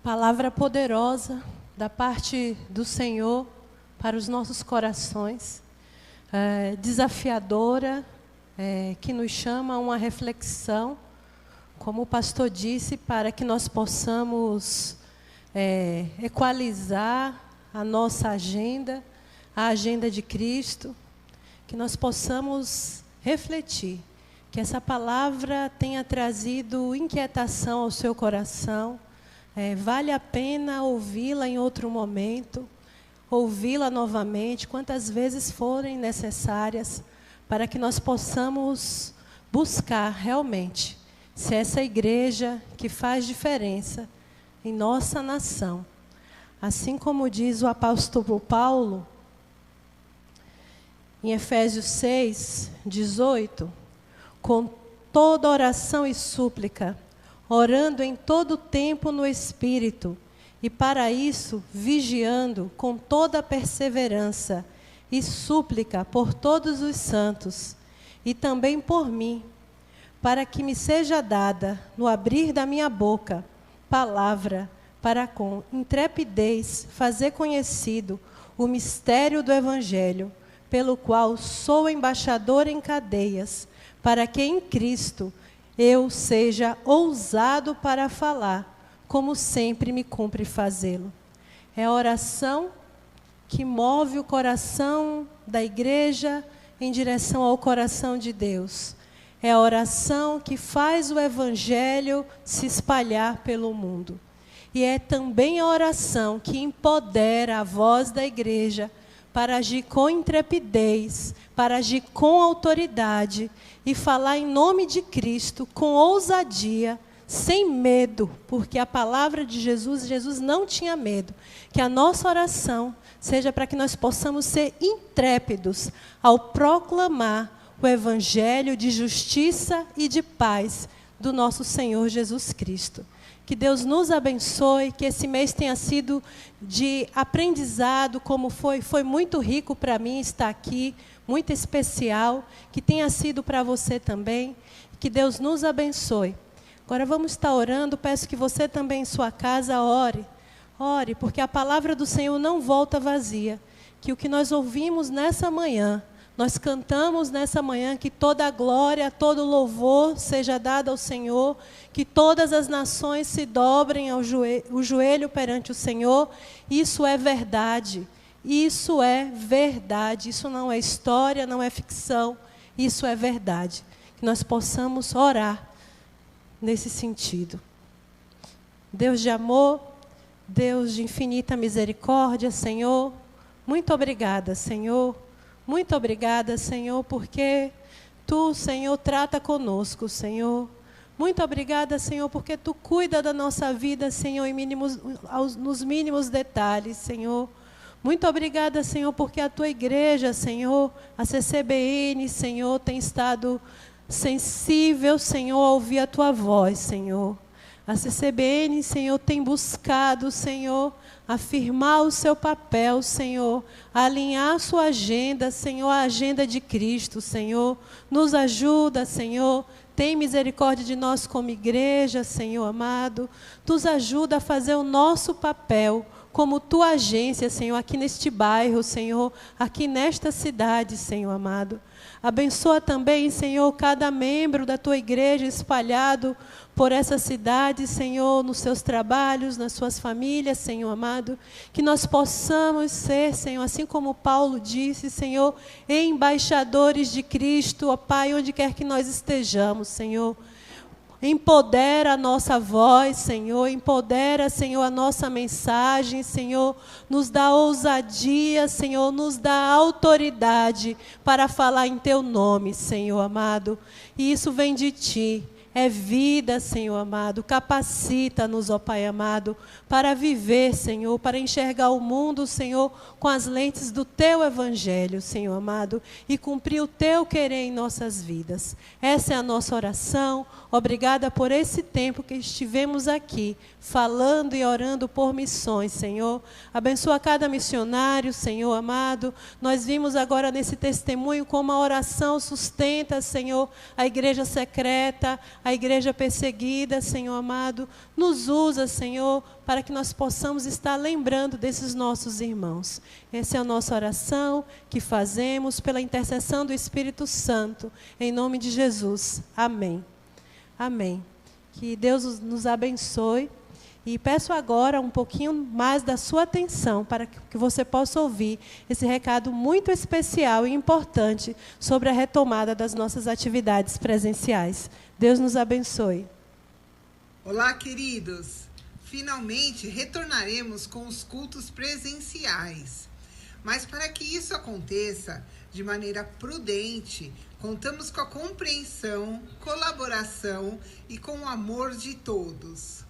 Palavra poderosa da parte do Senhor para os nossos corações, desafiadora, que nos chama a uma reflexão, como o pastor disse, para que nós possamos equalizar a nossa agenda, a agenda de Cristo, que nós possamos refletir, que essa palavra tenha trazido inquietação ao seu coração. Vale a pena ouvi-la em outro momento, ouvi-la novamente, quantas vezes forem necessárias, para que nós possamos buscar realmente ser essa igreja que faz diferença em nossa nação. Assim como diz o apóstolo Paulo, em Efésios 6, 18, com toda oração e súplica, orando em todo tempo no Espírito, e para isso vigiando com toda perseverança e súplica por todos os santos, e também por mim, para que me seja dada, no abrir da minha boca, palavra, para com intrepidez fazer conhecido o mistério do Evangelho, pelo qual sou embaixador em cadeias, para que em Cristo eu seja ousado para falar, como sempre me cumpre fazê-lo. É a oração que move o coração da igreja em direção ao coração de Deus. É a oração que faz o Evangelho se espalhar pelo mundo. E é também a oração que empodera a voz da igreja para agir com intrepidez, para agir com autoridade e falar em nome de Cristo com ousadia, sem medo, porque a palavra de Jesus não tinha medo. Que a nossa oração seja para que nós possamos ser intrépidos ao proclamar o Evangelho de justiça e de paz do nosso Senhor Jesus Cristo. Que Deus nos abençoe, que esse mês tenha sido de aprendizado, como foi muito rico para mim estar aqui, muito especial, que tenha sido para você também, que Deus nos abençoe. Agora vamos estar orando, peço que você também em sua casa ore, porque a palavra do Senhor não volta vazia, que o que nós ouvimos nessa manhã, nós cantamos nessa manhã, que toda a glória, todo o louvor seja dado ao Senhor, que todas as nações se dobrem o joelho perante o Senhor. Isso é verdade, isso é verdade, isso não é história, não é ficção, isso é verdade. Que nós possamos orar nesse sentido. Deus de amor, Deus de infinita misericórdia, Senhor, muito obrigada, Senhor. Muito obrigada, Senhor, porque Tu, Senhor, trata conosco, Senhor. Muito obrigada, Senhor, porque Tu cuida da nossa vida, Senhor, nos mínimos detalhes, Senhor. Muito obrigada, Senhor, porque a Tua igreja, Senhor, a CCBN, Senhor, tem estado sensível, Senhor, a ouvir a Tua voz, Senhor. A CCBN, Senhor, tem buscado, Senhor, afirmar o seu papel, Senhor, alinhar a sua agenda, Senhor, a agenda de Cristo, Senhor. Nos ajuda, Senhor. Tem misericórdia de nós como igreja, Senhor amado. Nos ajuda a fazer o nosso papel como tua agência, Senhor, aqui neste bairro, Senhor, aqui nesta cidade, Senhor amado. Abençoa também, Senhor, cada membro da tua igreja espalhado por essa cidade, Senhor, nos seus trabalhos, nas suas famílias, Senhor amado. Que nós possamos ser, Senhor, assim como Paulo disse, Senhor, embaixadores de Cristo, ó Pai, onde quer que nós estejamos, Senhor. Empodera a nossa voz, Senhor, empodera, Senhor, a nossa mensagem, Senhor, nos dá ousadia, Senhor, nos dá autoridade para falar em Teu nome, Senhor amado, e isso vem de Ti. É vida, Senhor amado, capacita-nos, ó Pai amado, para viver, Senhor, para enxergar o mundo, Senhor, com as lentes do Teu Evangelho, Senhor amado, e cumprir o Teu querer em nossas vidas. Essa é a nossa oração. Obrigada por esse tempo que estivemos aqui, falando e orando por missões, Senhor. Abençoa cada missionário, Senhor amado. Nós vimos agora nesse testemunho como a oração sustenta, Senhor, a igreja secreta, a igreja perseguida, Senhor amado. Nos usa, Senhor, para que nós possamos estar lembrando desses nossos irmãos. Essa é a nossa oração que fazemos pela intercessão do Espírito Santo, em nome de Jesus. Amém. Amém. Que Deus nos abençoe. E peço agora um pouquinho mais da sua atenção para que você possa ouvir esse recado muito especial e importante sobre a retomada das nossas atividades presenciais. Deus nos abençoe. Olá, queridos. Finalmente retornaremos com os cultos presenciais. Mas para que isso aconteça de maneira prudente, contamos com a compreensão, colaboração e com o amor de todos.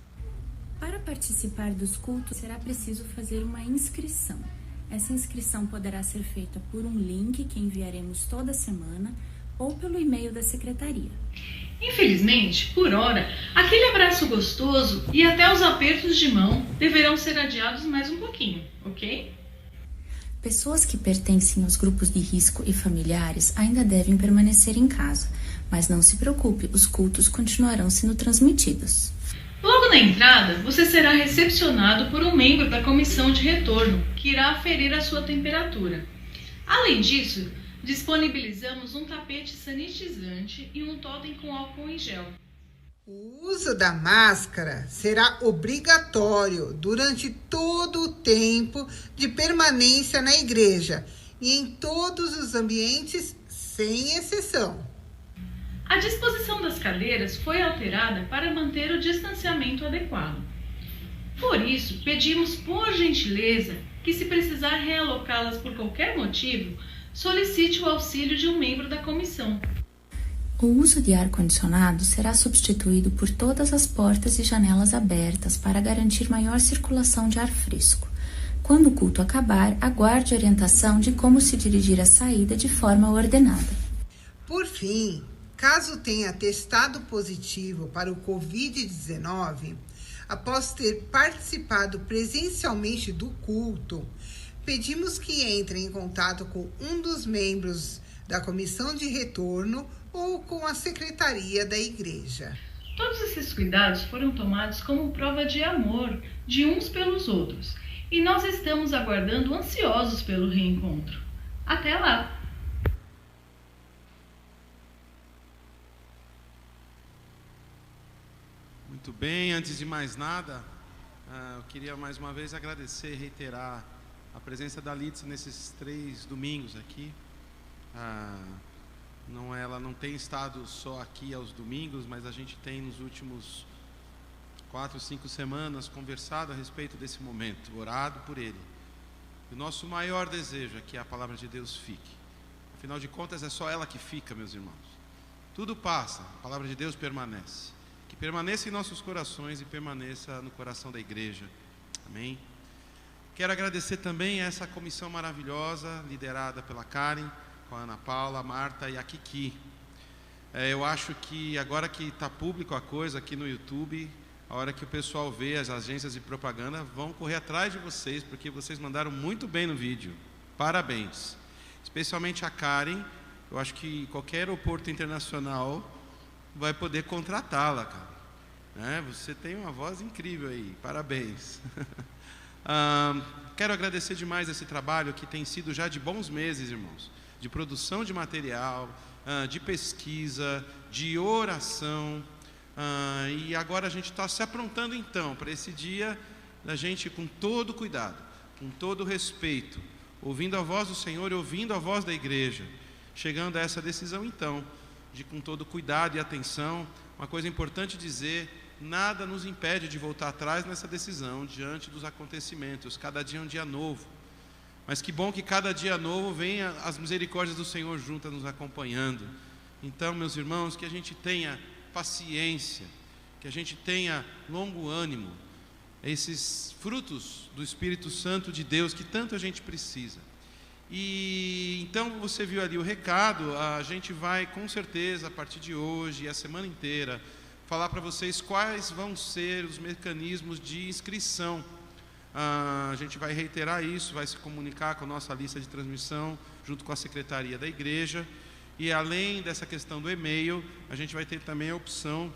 Para participar dos cultos, será preciso fazer uma inscrição. Essa inscrição poderá ser feita por um link que enviaremos toda semana ou pelo e-mail da secretaria. Infelizmente, por hora, aquele abraço gostoso e até os apertos de mão deverão ser adiados mais um pouquinho, ok? Pessoas que pertencem aos grupos de risco e familiares ainda devem permanecer em casa, mas não se preocupe, os cultos continuarão sendo transmitidos. Logo na entrada, você será recepcionado por um membro da comissão de retorno, que irá aferir a sua temperatura. Além disso, disponibilizamos um tapete sanitizante e um totem com álcool em gel. O uso da máscara será obrigatório durante todo o tempo de permanência na igreja e em todos os ambientes, sem exceção. A disposição das cadeiras foi alterada para manter o distanciamento adequado. Por isso, pedimos por gentileza que, se precisar realocá-las por qualquer motivo, solicite o auxílio de um membro da comissão. O uso de ar-condicionado será substituído por todas as portas e janelas abertas para garantir maior circulação de ar fresco. Quando o culto acabar, aguarde orientação de como se dirigir à saída de forma ordenada. Por fim, caso tenha testado positivo para o Covid-19, após ter participado presencialmente do culto, pedimos que entre em contato com um dos membros da comissão de retorno ou com a secretaria da igreja. Todos esses cuidados foram tomados como prova de amor de uns pelos outros, e nós estamos aguardando ansiosos pelo reencontro. Até lá! Muito bem, antes de mais nada, eu queria mais uma vez agradecer e reiterar a presença da Litz nesses 3 domingos aqui. Ela não tem estado só aqui aos domingos, mas a gente tem nos últimos 4, 5 semanas conversado a respeito desse momento, orado por ele. E o nosso maior desejo é que a palavra de Deus fique. Afinal de contas, é só ela que fica, meus irmãos. Tudo passa, a palavra de Deus permanece. Que permaneça em nossos corações e permaneça no coração da igreja. Amém? Quero agradecer também a essa comissão maravilhosa, liderada pela Karen, com a Ana Paula, a Marta e a Kiki. Eu acho que agora que está público a coisa aqui no YouTube, a hora que o pessoal vê, as agências de propaganda vão correr atrás de vocês, porque vocês mandaram muito bem no vídeo. Parabéns. Especialmente a Karen, eu acho que qualquer aeroporto internacional vai poder contratá-la, cara. Você tem uma voz incrível aí, parabéns. Quero agradecer demais esse trabalho que tem sido já de bons meses, irmãos, de produção de material, de pesquisa, de oração, e agora a gente está se aprontando então para esse dia da gente, com todo cuidado, com todo respeito, ouvindo a voz do Senhor e ouvindo a voz da igreja, chegando a essa decisão então, de com todo cuidado e atenção. Uma coisa importante dizer: nada nos impede de voltar atrás nessa decisão diante dos acontecimentos. Cada dia é um dia novo, mas que bom que cada dia novo venha as misericórdias do Senhor juntas nos acompanhando. Então, meus irmãos, que a gente tenha paciência, que a gente tenha longo ânimo, esses frutos do Espírito Santo de Deus que tanto a gente precisa. E então você viu ali o recado. A gente vai com certeza a partir de hoje e a semana inteira falar para vocês quais vão ser os mecanismos de inscrição. A gente vai reiterar isso, vai se comunicar com a nossa lista de transmissão junto com a secretaria da igreja, e além dessa questão do e-mail, a gente vai ter também a opção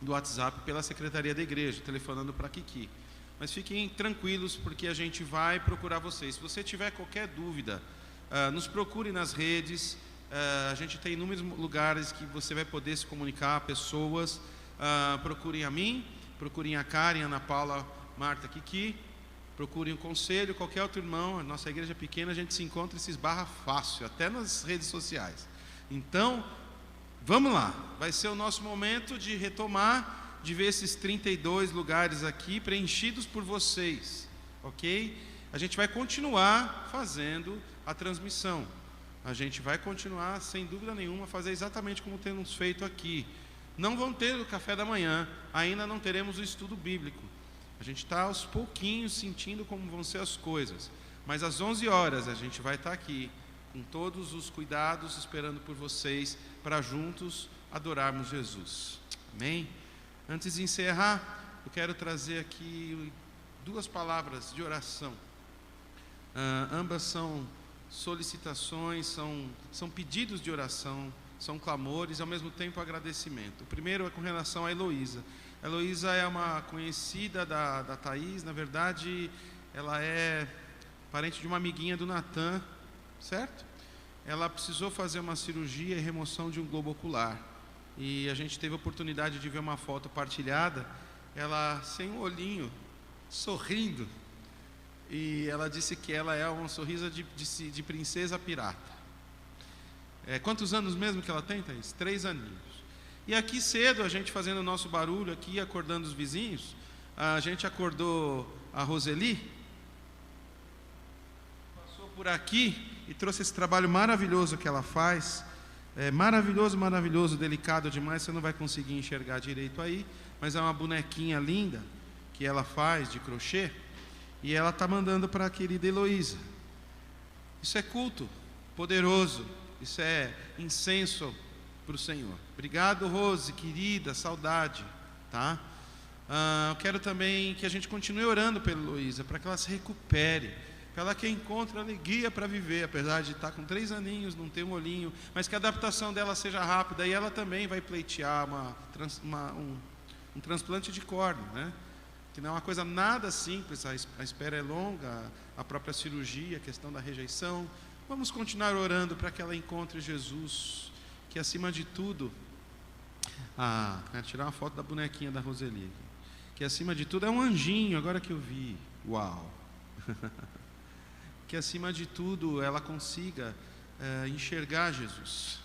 do WhatsApp pela secretaria da igreja, telefonando para a Kiki. Mas fiquem tranquilos, porque a gente vai procurar vocês. Se você tiver qualquer dúvida, nos procure nas redes. A gente tem inúmeros lugares que você vai poder se comunicar, pessoas. Procurem a mim, procurem a Karen, Ana Paula, Marta, Kiki, procurem o conselho, qualquer outro irmão. A nossa igreja é pequena, a gente se encontra e se esbarra fácil, até nas redes sociais. Então, vamos lá, vai ser o nosso momento de retomar, de ver esses 32 lugares aqui preenchidos por vocês, ok? A gente vai continuar fazendo a transmissão, a gente vai continuar, sem dúvida nenhuma, a fazer exatamente como temos feito aqui. Não vão ter o café da manhã, ainda não teremos o estudo bíblico. A gente está aos pouquinhos sentindo como vão ser as coisas, mas às 11 horas a gente vai estar aqui, com todos os cuidados, esperando por vocês, para juntos adorarmos Jesus. Amém? Antes de encerrar, eu quero trazer aqui 2 palavras de oração. Ambas são solicitações, são pedidos de oração, são clamores e ao mesmo tempo agradecimento. O primeiro é com relação a Heloísa. A Heloísa é uma conhecida da Thaís. Na verdade, ela é parente de uma amiguinha do Natan, certo? Ela precisou fazer uma cirurgia e remoção de um globo ocular. E a gente teve a oportunidade de ver uma foto partilhada, ela sem um olhinho, sorrindo. E ela disse que ela é um sorriso de princesa pirata. Quantos anos mesmo que ela tem, Thaís? 3 aninhos. E aqui cedo, a gente fazendo o nosso barulho aqui, acordando os vizinhos, a gente acordou a Roseli, passou por aqui e trouxe esse trabalho maravilhoso que ela faz. Maravilhoso, maravilhoso, delicado demais, você não vai conseguir enxergar direito aí, mas é uma bonequinha linda que ela faz de crochê, e ela está mandando para a querida Heloísa. Isso é culto poderoso, isso é incenso para o Senhor. Obrigado, Rose, querida, saudade, tá? Eu quero também que a gente continue orando pela Heloísa, para que ela se recupere, para ela que encontre alegria para viver, apesar de estar com 3 aninhos, não ter um olhinho, mas que a adaptação dela seja rápida, e ela também vai pleitear um transplante de córnea, né? Que não é uma coisa nada simples, a espera é longa, a própria cirurgia, a questão da rejeição. Vamos continuar orando para que ela encontre Jesus, que acima de tudo, quero tirar uma foto da bonequinha da Roseli, que acima de tudo é um anjinho, agora que eu vi, uau! Que acima de tudo ela consiga enxergar Jesus.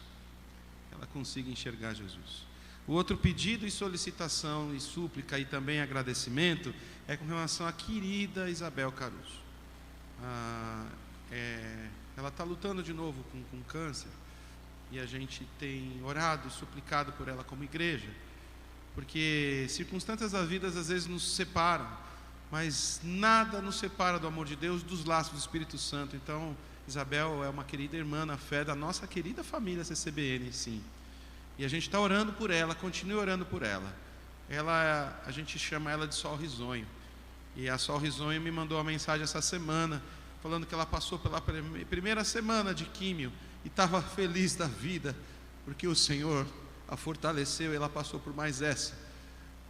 Ela consiga enxergar Jesus. O outro pedido e solicitação e súplica e também agradecimento é com relação à querida Isabel Caruso. Ela está lutando de novo com câncer, e a gente tem orado e suplicado por ela como igreja, porque circunstâncias da vida às vezes nos separam, mas nada nos separa do amor de Deus, dos laços do Espírito Santo. Então, Isabel é uma querida irmã na fé da nossa querida família CCBN, sim. E a gente está orando por ela, continue orando por ela. a gente chama ela de Sol Risonho. E a Sol Risonho me mandou uma mensagem essa semana, falando que ela passou pela primeira semana de químio e estava feliz da vida, porque o Senhor a fortaleceu e ela passou por mais essa.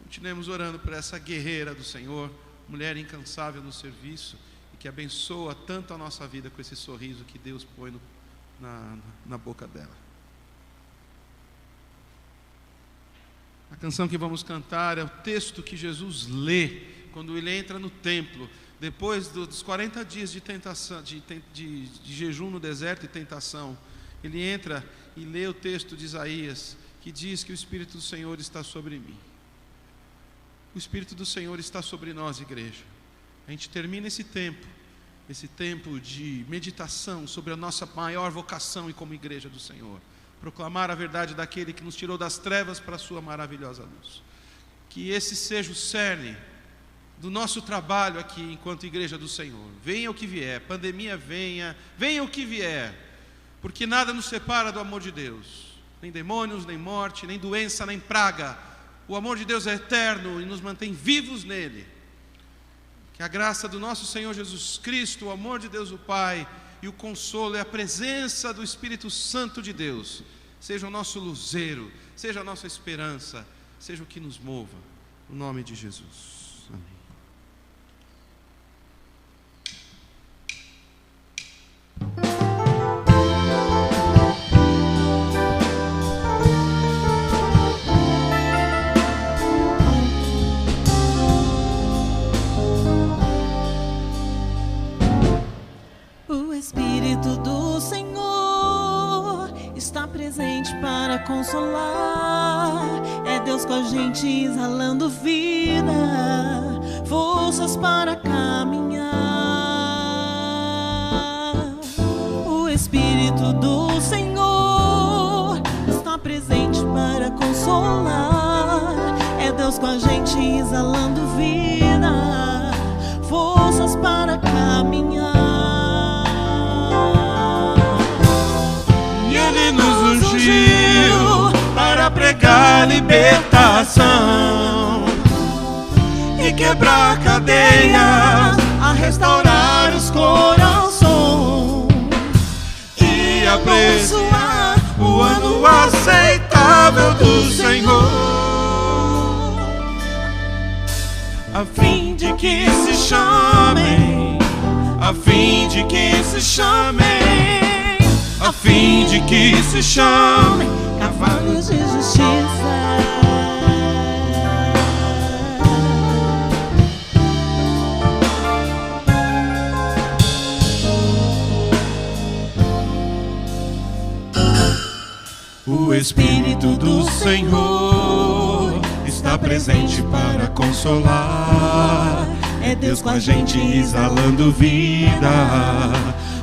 Continuemos orando por essa guerreira do Senhor, mulher incansável no serviço, e que abençoa tanto a nossa vida com esse sorriso que Deus põe na boca dela. A canção que vamos cantar é o texto que Jesus lê quando ele entra no templo, depois dos 40 dias de tentação, de jejum no deserto e tentação. Ele entra e lê o texto de Isaías, que diz que o Espírito do Senhor está sobre mim. O Espírito do Senhor está sobre nós, igreja. A gente termina esse tempo de meditação sobre a nossa maior vocação e como igreja do Senhor. Proclamar a verdade daquele que nos tirou das trevas para a sua maravilhosa luz. Que esse seja o cerne do nosso trabalho aqui enquanto igreja do Senhor. Venha o que vier, pandemia venha o que vier, porque nada nos separa do amor de Deus, nem demônios, nem morte, nem doença, nem praga. O amor de Deus é eterno e nos mantém vivos nele. Que a graça do nosso Senhor Jesus Cristo, o amor de Deus o Pai e o consolo e a presença do Espírito Santo de Deus seja o nosso luzeiro, seja a nossa esperança, seja o que nos mova, no nome de Jesus. Amém. O Espírito do Senhor está presente para consolar. É Deus com a gente exalando vida, forças para caminhar. O Espírito do Senhor está presente para consolar. É Deus com a gente exalando vida, forças para caminhar. Ele nos ungiu para pregar libertação e quebrar cadeias, a restaurar os corações e abençoar o ano aceitável do Senhor, a fim de que se chamem, a fim de que se chamem, a fim de que se chame cavalos de justiça. O Espírito do Senhor está presente para consolar. É Deus com a gente exalando vida,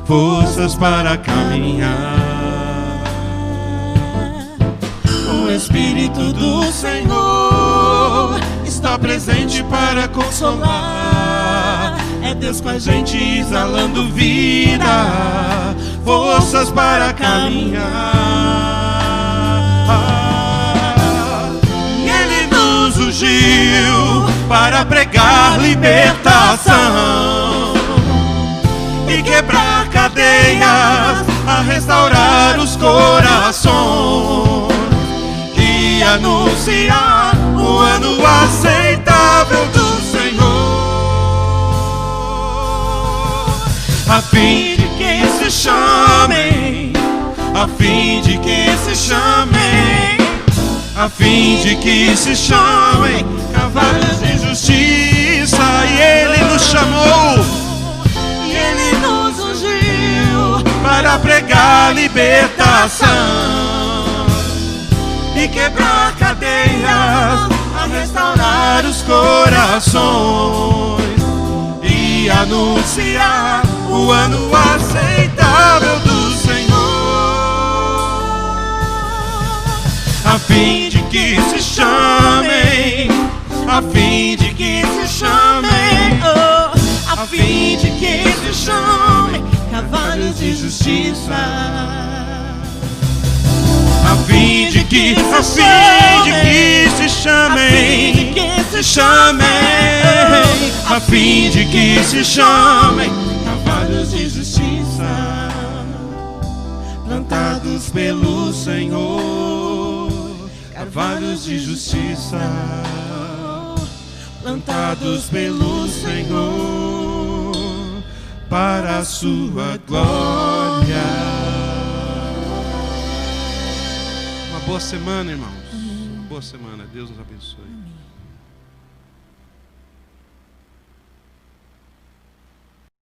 forças para caminhar. O Espírito do Senhor está presente para consolar. É Deus com a gente exalando vida, forças para caminhar. E Ele nos ungiu para pregar libertação e quebrar cadeias, a restaurar os corações e anunciar o ano aceitável do Senhor, a fim de que se chamem, a fim de que se chamem, a fim de que se chamem cavalos de justiça. E Ele nos chamou, Ele nos ungiu para pregar libertação e quebrar cadeias, a restaurar os corações e anunciar o ano aceitável do Senhor, a fim de que se chamem, a fim de que se chamem, a fim de que se chamem cavalos de justiça, a fim de que se chamem se chamem, a fim de que se chamem carvalhos de justiça, plantados pelo Senhor. Carvalhos de justiça, plantados pelo Senhor, para a sua glória. Uma boa semana, irmãos. Uma boa semana. Deus nos abençoe. Amém.